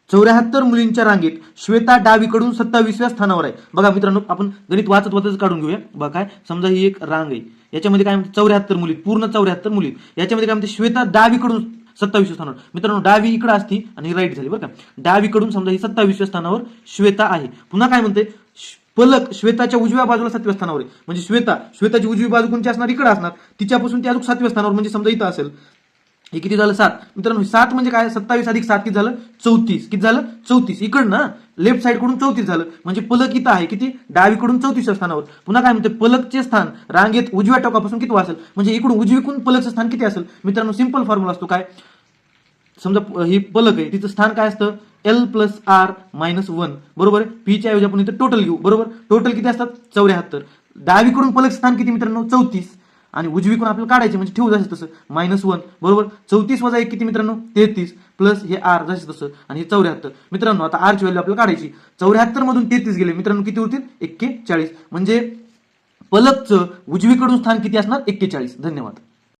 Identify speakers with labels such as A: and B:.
A: 74 मुलींच्या रांगेत श्वेता डावीकडून 27व्या स्थानावर आहे. बघा मित्रांनो, आपण गणित वाचत वाचत काढून घेऊया. बघा काय, समजा ही एक रांग आहे, याच्यामध्ये काय म्हणते 74 मुली, पूर्ण 74 मुली. याच्यामध्ये काय म्हणते श्वेता डावीकडून 27व्या स्थानावर. मित्रांनो, डावी इकडे असती आणि राईट झाली बरं का. डावीकडून समजा ही 27व्या स्थानावर श्वेता आहे. पुन्हा काय म्हणते, पलक श्वेताच्या उजव्या बाजूला 7व्या स्थानावर आहे. म्हणजे श्वेताची उजवी बाजू कोणची असणार, इकडे असणार, तिच्यापासून ती अजून 7व्या स्थानावर, म्हणजे समजा इथं असेल. हे किती झालं, 7. मित्रांनो 7 म्हणजे काय, 27 अधिक 7 किती झालं, 34. किती झालं, 34. इकडं ना लेफ्ट साइड कडून 34 झालं. म्हणजे पलक इथं आहे किती, डावीकडून 34व्या स्थानावर. पुन्हा काय म्हणते, पलकचे स्थान रांगेत उजव्या टोकापासून किती असेल, म्हणजे इकडून उजवीकडून पलकचं स्थान किती असेल. मित्रांनो सिंपल फॉर्म्युला असतो काय, समजा ही पलक आहे, तिचं स्थान काय असतं, L+R-1 बरोबर आहे. पीच्या ऐवजी आपण इथं टोटल घेऊ बरोबर. टोटल किती असतात, 74. डावीकडून पलक स्थान किती मित्रांनो, 34. आणि उजवीकडून आपल्याला काढायचे, म्हणजे ठेवू जसं तसं -1 बरोबर. 34 वजा 1 किती मित्रांनो, 33 प्लस हे R जसं तसं आणि हे 74. मित्रांनो आता R ची व्हॅल्यू आपल्याला काढायची. 74 मधून 33 गेले मित्रांनो, किती होतील, 41. म्हणजे पलकचं उजवीकडून स्थान किती असणार, 41. धन्यवाद.